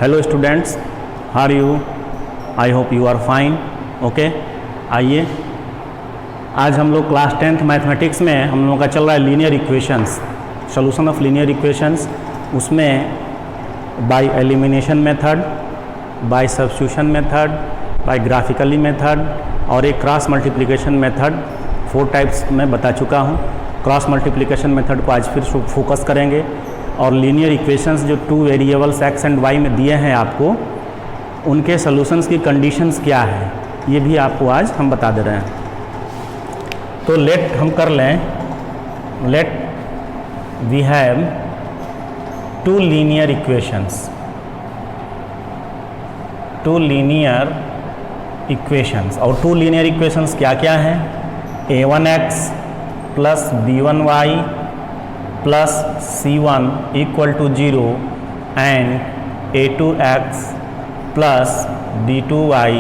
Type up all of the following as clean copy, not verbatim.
Hello students, how are you? I hope you are fine. Okay, आइए आज हम लोग क्लास 10th मैथमेटिक्स में हम लोगों का चल रहा है linear equations, solution of linear equations. उसमें by elimination method, by substitution method, by graphically method और एक क्रॉस मल्टीप्लिकेशन मेथड, 4 टाइप्स मैं बता चुका हूँ। क्रॉस मल्टीप्लिकेशन मेथड को आज फिर फोकस करेंगे और लीनियर इक्वेशंस जो 2 वेरिएबल्स x एंड y में दिए हैं आपको, उनके सॉल्यूशंस की कंडीशंस क्या है ये भी आपको आज हम बता दे रहे हैं। तो लेट हम कर लें, let we have 2 linear equations, 2 linear equations. और 2 लीनियर इक्वेशंस क्या क्या हैं? a1x plus b1y plus c1 equal to 0 and a2x plus b2y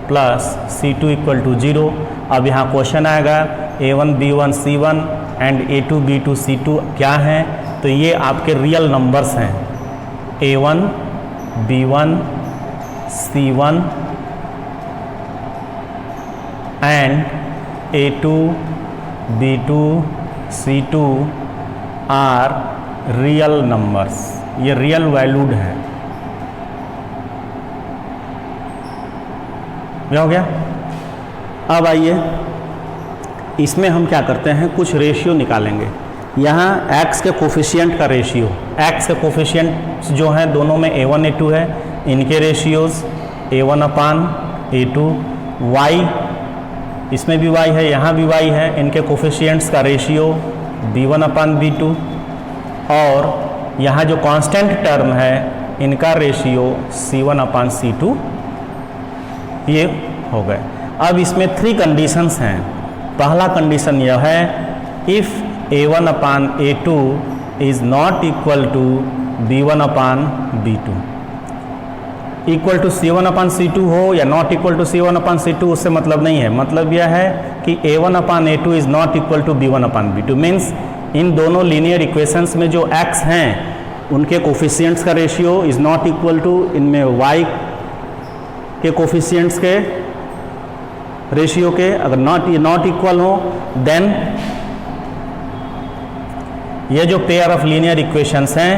plus c2 equal to 0। अब यहाँ क्वेश्चन आएगा a1 b1 c1 and a2 b2 c2 क्या हैं? तो ये आपके रियल नंबर्स हैं, a1 b1 c1 and a2 b2 c2 are real numbers, ये रियल वैल्यूड है। क्या हो गया? अब आइए इसमें हम क्या करते हैं, कुछ रेशियो निकालेंगे। यहाँ x के कोफिशिएंट का रेशियो, x के कोफिशिएंट जो हैं दोनों में a1 a2 है, इनके ratios a1 upon a2, y इसमें भी y है, यहाँ भी y है, इनके कोफिशिएंट्स का रेशियो b1 अपान b2 और यहाँ जो कांस्टेंट टर्म है इनका रेशियो c1 अपान c2, ये हो गए। अब इसमें 3 कंडीशंस हैं। पहला कंडीशन यह है, if a1 upon a2 is not equal to b1 upon b2। Equal to c1 upon c2 हो या not equal to c1 upon c2, उससे मतलब नहीं है। मतलब यह है कि a1 upon a2 is not equal to b1 upon b2। Means इन दोनों लीनियर इक्वेशंस में जो x हैं उनके कोफिशिएंट्स का ratio is not equal to इनमें y के कोफिशिएंट्स के रेशियो के। अगर नॉट इक्वल हो देन ये जो पेयर ऑफ लीनियर इक्वेशंस हैं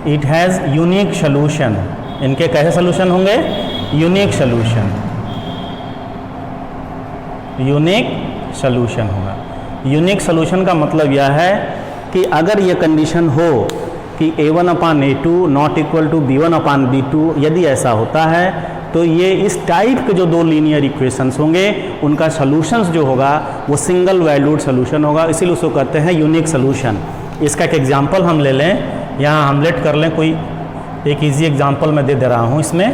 इट हैज़ यूनिक सोल्यूशन। इनके कैसे सोल्यूशन होंगे? यूनिक सोल्यूशन, यूनिक सोल्यूशन होगा। यूनिक सोल्यूशन का मतलब यह है कि अगर ये कंडीशन हो कि a1 upon a2 not equal to b1 upon b2, यदि ऐसा होता है तो ये इस टाइप के जो 2 लीनियर इक्वेशंस होंगे उनका सोल्यूशंस जो होगा वो सिंगल वैल्यूड सोल्यूशन होगा, इसीलिए उसको कहते हैं यूनिक सोल्यूशन। इसका एक एग्जांपल हम ले लें, यहाँ हम लेट कर लें, कोई एक इजी एग्जांपल मैं दे रहा हूँ इसमें।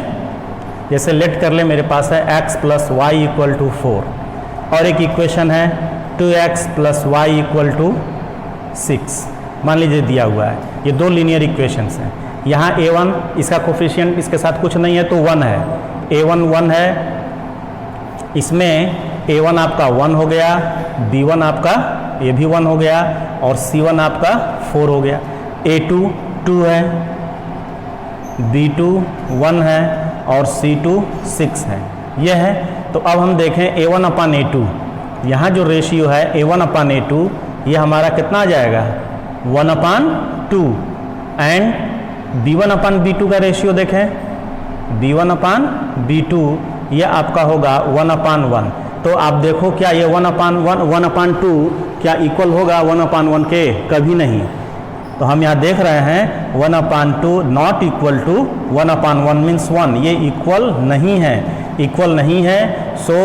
जैसे लेट कर लें मेरे पास है x plus y equal to 4 और एक इक्वेशन है 2x plus y equal to 6, मान लीजिए दिया हुआ है। ये 2 लीनियर इक्वेशंस हैं। यहाँ a1 इसका कोफिशिएंट इसके साथ कुछ नहीं है तो 1 है, a1 1 है, इसमें a1 आपका 1 हो गया, b1 आपका ये भी 1 हो गया और c1 आपका 4 हो गया, a2 2 है, b2 1 है और c2 6 है। यह है। तो अब हम देखें a1 अपान a2, यहाँ जो रेशियो है a1 अपान a2 ये हमारा कितना आ जाएगा? 1 upon 2 and b1 upon b2 का रेशियो देखें, b1 अपान b2 ये आपका होगा 1 अपान 1। तो आप देखो क्या ये 1 अपान 2 क्या इक्वल होगा 1 अपान 1 के? कभी नहीं। तो हम यहाँ देख रहे हैं 1 upon 2 not equal to 1 upon 1 means 1, ये इक्वल नहीं है, इक्वल नहीं है। So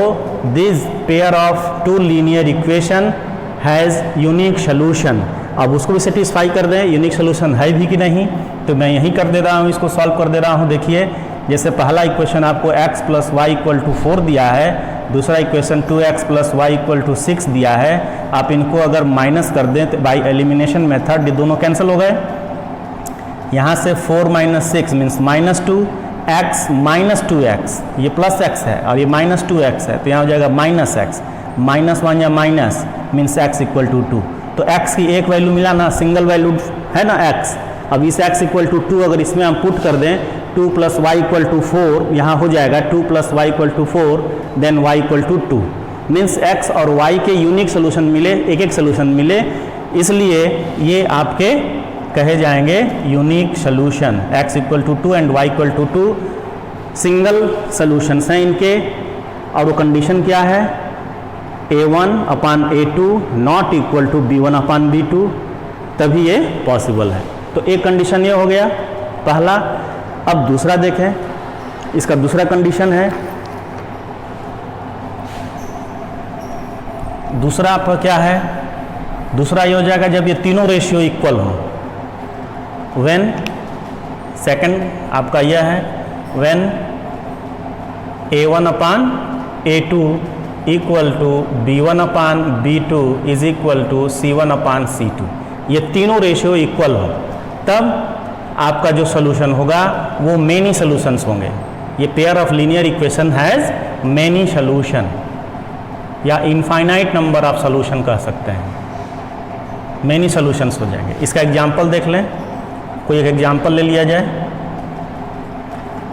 this pair of 2 linear equation has unique solution. अब उसको भी सेटिस्फाई कर दें, यूनिक सोल्यूशन है भी कि नहीं, तो मैं यहीं कर दे रहा हूँ, इसको सॉल्व कर दे रहा हूँ। देखिए जैसे पहला इक्वेशन आपको x plus y equal to 4 दिया है, दूसरा equation 2x plus y equal to 6 दिया है। आप इनको अगर माइनस कर दें तो बाई एलिमिनेशन मेथड ये दोनों कैंसिल हो गए। यहाँ से 4 minus 6 means minus 2, x minus 2x, ये प्लस x है और ये माइनस 2x है, तो यहाँ हो जाएगा माइनस x, -1 या minus means x equal to 2। तो x की एक वैल्यू मिला ना, सिंगल वैल्यू है ना x। अब इस x इक्वल टू 2 अगर इसमें हम पुट कर दें 2 प्लस वाई इक्वल टू 4, यहाँ हो जाएगा 2 plus y equal to 4, then y equal to 2। Means x और y के यूनिक सोल्यूशन मिले, एक एक सोल्यूशन मिले, इसलिए ये आपके कहे जाएंगे unique solution. x equal to 2 and y equal to 2 single solutions हैं इनके। और वो कंडीशन क्या है, a1 upon a2 not equal to b1 upon b2, तभी ये पॉसिबल है। तो एक कंडीशन ये हो गया पहला। अब दूसरा देखें, इसका दूसरा कंडीशन है, दूसरा आपका क्या है, दूसरा ये हो जाएगा जब ये तीनों रेशियो इक्वल हो। व्हेन, सेकंड आपका यह है, when a1 upon a2 equal to b1 upon b2 is equal to c1 upon c2, ये तीनों रेशियो इक्वल हो, तब आपका जो सोल्यूशन होगा वो मेनी सोल्यूशंस होंगे। ये pair of linear equation has many solution, या इनफाइनाइट नंबर ऑफ सोल्यूशन कह सकते हैं, मेनी सोल्यूशंस हो जाएंगे। इसका एग्जांपल देख लें, कोई एक एग्जांपल ले लिया जाए।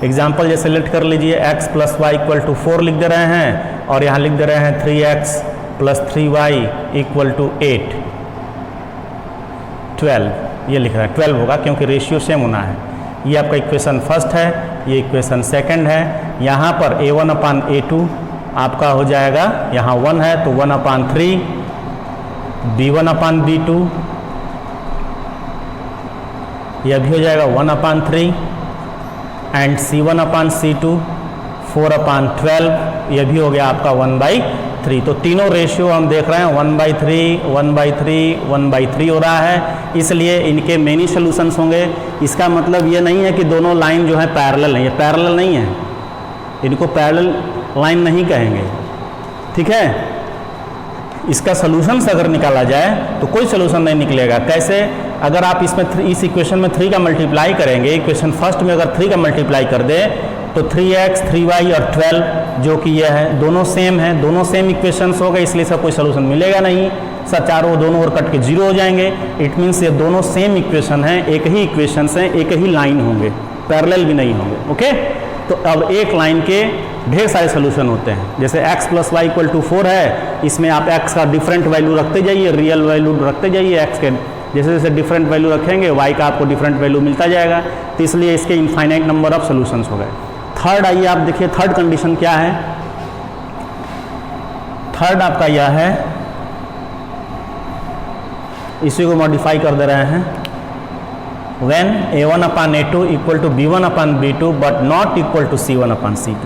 एग्जांपल जैसे लेट कर लीजिए, x plus y equal to 4 लिख दे रहे हैं और यहाँ लिख दे रहे हैं 3x plus 3y equal to 8, 12, ये लिख रहे हैं 12 होगा क्योंकि रेशियो सेम होना है। ये आपका इक्वेशन फर्स्ट है, ये इक्वेशन सेकंड है। यहाँ पर a1 अपान a2 आपका हो जाएगा, यहाँ 1 है तो 1 अपान 3, b1 अपान b2 यह भी हो जाएगा 1 अपान 3, एंड c1 अपान c2 4 अपान 12, यह भी हो गया आपका 1/3। तो तीनों रेशियो हम देख रहे हैं 1/3, 1/3, 1/3 हो रहा है, इसलिए इनके मेनी सोल्यूशंस होंगे। इसका मतलब ये नहीं है कि दोनों लाइन जो है पैरेलल है, ये पैरेलल नहीं है, इनको पैरेलल लाइन नहीं कहेंगे, ठीक है। इसका सोल्यूशंस अगर निकाला जाए तो कोई सोल्यूशन नहीं निकलेगा। कैसे, अगर आप इसमें इस इक्वेशन में 3 का मल्टीप्लाई करेंगे, इक्वेशन फर्स्ट में अगर 3 का मल्टीप्लाई कर दे तो 3x, 3y और 12 जो कि ये है दोनों सेम है, दोनों सेम इक्वेशंस हो गए, इसलिए इसका कोई सोल्यूशन मिलेगा नहीं। सर चारों दोनों ओर कट के 0 हो जाएंगे। इट मीन्स ये दोनों सेम इक्वेशन हैं, एक ही इक्वेशंस हैं, एक ही लाइन होंगे, पैरेलल भी नहीं होंगे। ओके, तो अब एक लाइन के ढेर सारे सोल्यूशन होते हैं। जैसे x plus y equal to 4 है, इसमें आप x का डिफरेंट वैल्यू रखते जाइए, रियल वैल्यू रखते जाइए x के, जैसे जैसे डिफरेंट वैल्यू रखेंगे y का आपको डिफरेंट वैल्यू मिलता जाएगा। तो इसलिए इसके इनफाइनाइट नंबर ऑफ सोल्यूशंस हो गए। थर्ड आइए आप देखिए, थर्ड कंडीशन क्या है। थर्ड आपका यह है, इसी को मॉडिफाई कर दे रहे हैं, when a1 upon a2 equal to b1 upon b2 but not equal to c1 upon c2।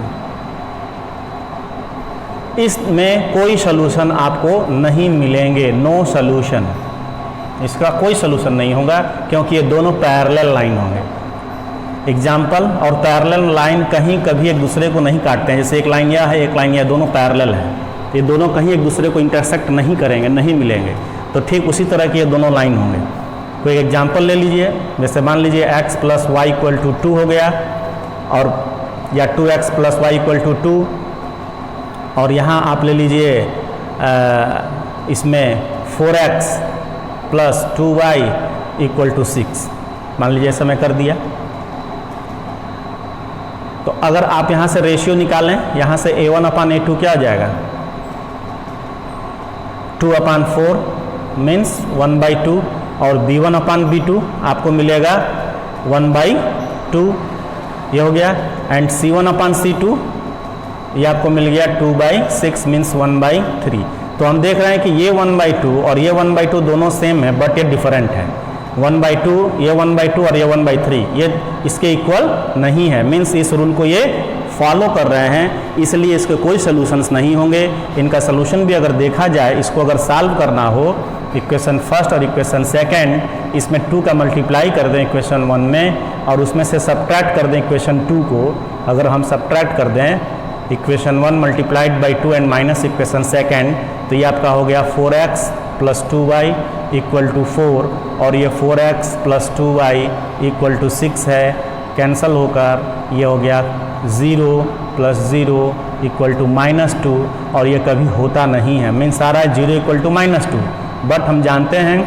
इसमें कोई सोल्यूशन आपको नहीं मिलेंगे, नो सोल्यूशन, इसका कोई सोल्यूशन नहीं होगा क्योंकि ये दोनों पैरेलल लाइन होंगे। एग्जाम्पल, और पैरेलल लाइन कहीं कभी एक दूसरे को नहीं काटते हैं, जैसे एक लाइन यह है, एक लाइन यह, दोनों पैरेलल है, ये दोनों कहीं एक दूसरे को इंटरसेक्ट नहीं करेंगे, नहीं मिलेंगे। तो ठीक उसी तरह की ये दोनों लाइन होंगे। कोई एग्जाम्पल ले लीजिए, जैसे मान लीजिए x plus y equal to 2 हो गया, और या 2x plus y equal to 2, और यहाँ आप ले लीजिए इसमें 4x plus 2y equal to 6, मान लीजिए ऐसा मैं कर दिया। तो अगर आप यहाँ से रेशियो निकालें, यहाँ से a1 अपान a2 क्या आ जाएगा, 2 अपान 4 मीन्स 1/2, और b1 अपान b2 आपको मिलेगा 1/2, ये हो गया। एंड c1 अपान c2 ये आपको मिल गया 2/6 मीन्स 1/3। तो हम देख रहे हैं कि ये 1/2 और ये 1/2 दोनों सेम है, बट ये डिफरेंट है। 1/2, ये 1/2 और ये 1/3, ये इसके इक्वल नहीं है, मीन्स इस रूल को ये फॉलो कर रहे हैं, इसलिए इसके कोई सोल्यूशंस नहीं होंगे। इनका सोल्यूशन भी अगर देखा जाए, इसको अगर सॉल्व करना हो, इक्वेशन फर्स्ट और इक्वेशन सेकंड, इसमें 2 का मल्टीप्लाई कर दें इक्वेशन 1 में, और उसमें से सब्ट्रैक्ट कर दें इक्वेशन 2 को। अगर हम सब्ट्रैक्ट कर दें equation 1 multiplied by 2 and minus equation second, तो ये आपका हो गया 4x plus 2y equal to 4, और ये 4x plus 2y equal to 6 है, कैंसल होकर ये हो गया 0 प्लस 0 इक्वल टू -2, और ये कभी होता नहीं है, मीन्स सारा 0 इक्वल टू -2। बट हम जानते हैं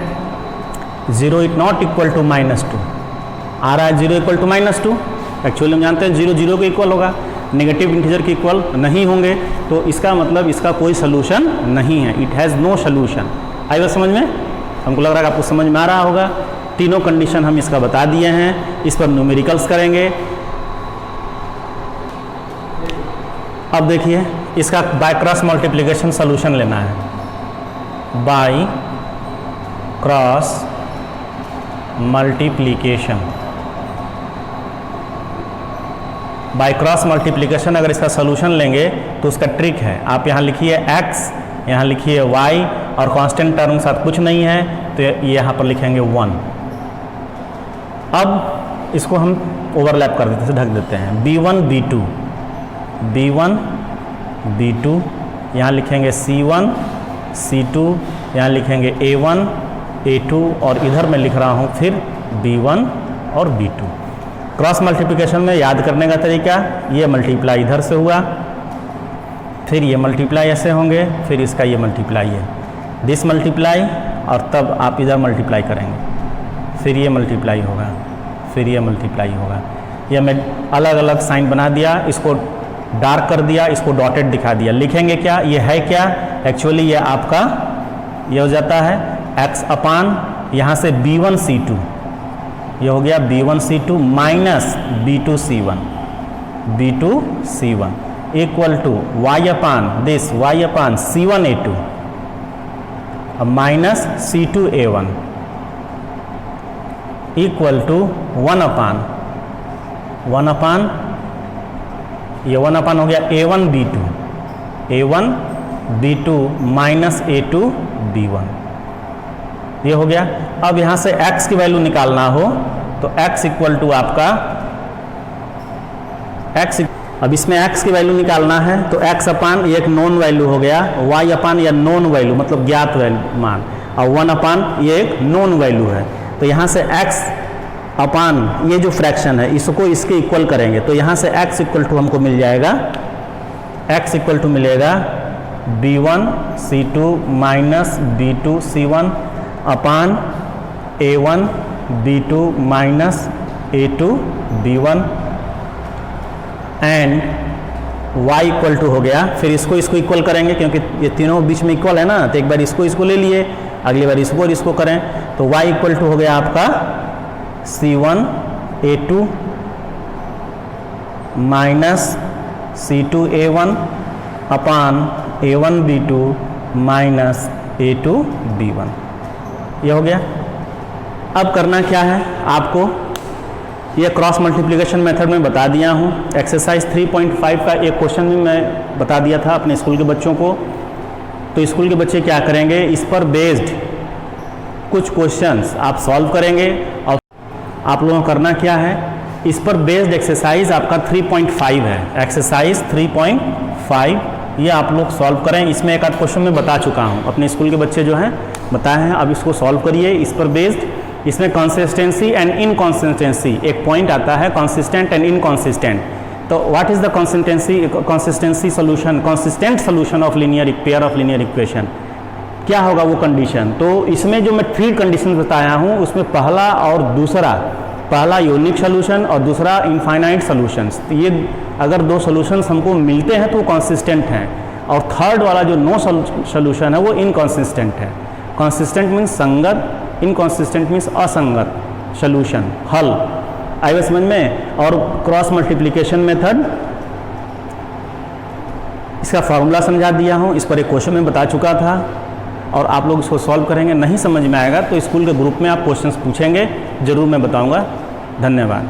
0 इज नॉट इक्वल टू -2, आ रहा है 0 इक्वल टू -2। एक्चुअली हम जानते हैं 0 0 के इक्वल होगा, नेगेटिव इंटीजर के इक्वल नहीं होंगे, तो इसका मतलब इसका कोई सोल्यूशन नहीं है, इट हैज़ नो सोल्यूशन। आई बात समझ में? हमको लग रहा है कि आपको समझ में आ रहा होगा। तीनों कंडीशन हम इसका बता दिए हैं, इस पर न्यूमेरिकल्स करेंगे। अब देखिए इसका बाय क्रॉस मल्टीप्लिकेशन सोल्यूशन लेना है। By cross multiplication, by cross multiplication अगर इसका सोल्यूशन लेंगे तो उसका ट्रिक है, आप यहाँ लिखिए x, यहाँ लिखिए y और कांस्टेंट टर्म के साथ कुछ नहीं है तो ये यहाँ पर लिखेंगे 1। अब इसको हम ओवरलैप कर देते हैं, ढक देते हैं। b1 b2, b1 b2, यहाँ लिखेंगे c1 c2, यहाँ लिखेंगे a1 a2 और इधर मैं लिख रहा हूँ फिर b1 और b2। क्रॉस मल्टीप्लिकेशन में याद करने का तरीका, ये मल्टीप्लाई इधर से हुआ, फिर ये मल्टीप्लाई ऐसे होंगे, फिर इसका ये मल्टीप्लाई है, दिस मल्टीप्लाई, और तब आप इधर मल्टीप्लाई करेंगे, फिर ये मल्टीप्लाई होगा, फिर ये मल्टीप्लाई होगा। ये मैं अलग अलग साइन बना दिया, इसको डार्क कर दिया, इसको डॉटेड दिखा दिया। लिखेंगे क्या, ये है क्या, एक्चुअली ये आपका ये हो जाता है x अपान यहाँ से b1 c2, ये हो गया b1 c2 minus b2 c1, b2 c1 equal to y upon this y upon c1 a2 minus c2 a1 equal to 1 upon ये 1 अपान हो गया a1 b2 minus a2 b1, ये हो गया। अब यहाँ से x की वैल्यू निकालना हो तो x इक्वल टू आपका अब इसमें x की वैल्यू निकालना है तो x अपान ये एक नॉन वैल्यू हो गया, y अपान या नॉन वैल्यू मतलब ज्ञात वैल्यू मान, और 1 अपान ये एक नॉन वैल्यू है। तो यहाँ से x अपान ये जो फ्रैक्शन है इसको इसके इक्वल करेंगे तो यहाँ से x इक्वल टू हमको मिल जाएगा, x इक्वल टू मिलेगा b1 c2 minus b2 c1 upon a1 b2 minus a2 b1 and y equal to हो गया। फिर इसको इक्वल करेंगे क्योंकि ये तीनों बीच में इक्वल है ना, तो एक बार इसको ले लिए, अगली बार इसको और इसको करें तो y इक्वल टू हो गया आपका c1 a2 minus c2 a1 अपान a1 b2 minus a2 b1, ये हो गया। अब करना क्या है आपको, ये क्रॉस मल्टीप्लिकेशन मेथड में बता दिया हूँ। एक्सरसाइज 3.5 का एक क्वेश्चन भी मैं बता दिया था अपने स्कूल के बच्चों को, तो स्कूल के बच्चे क्या करेंगे, इस पर बेस्ड कुछ क्वेश्चंस आप सॉल्व करेंगे। और आप लोगों को करना क्या है, इस पर बेस्ड एक्सरसाइज आपका 3.5 है, एक्सरसाइज 3.5 ये आप लोग सॉल्व करें। इसमें एक आध क्वेश्चन मैं बता चुका हूँ, अपने स्कूल के बच्चे जो हैं बताए हैं, अब इसको सॉल्व करिए इस पर बेस्ड। इसमें कंसिस्टेंसी एंड इनकंसिस्टेंसी एक पॉइंट आता है, कंसिस्टेंट एंड इनकंसिस्टेंट। तो what is the consistency solution, consistent solution of linear pair of linear equation, क्या होगा वो कंडीशन। तो इसमें जो मैं 3 कंडीशन बताया हूँ उसमें पहला और दूसरा, पहला यूनिक सोल्यूशन और दूसरा इनफाइनाइट सोल्यूशंस, ये अगर 2 सोल्यूशंस हमको मिलते हैं तो वो कंसिस्टेंट हैं, और थर्ड वाला जो नो सोल्यूशन है वो इनकंसिस्टेंट है। कंसिस्टेंट मीन्स संगत, इनकंसिस्टेंट मीन्स असंगत सोल्यूशन, हल। आइए समझ में। और क्रॉस मल्टीप्लिकेशन मेथड, इसका फॉर्मूला समझा दिया हूँ, इस पर एक क्वेश्चन में बता चुका था, और आप लोग इसको सॉल्व करेंगे। नहीं समझ में आएगा तो स्कूल के ग्रुप में आप क्वेश्चंस पूछेंगे, जरूर मैं बताऊंगा। धन्यवाद।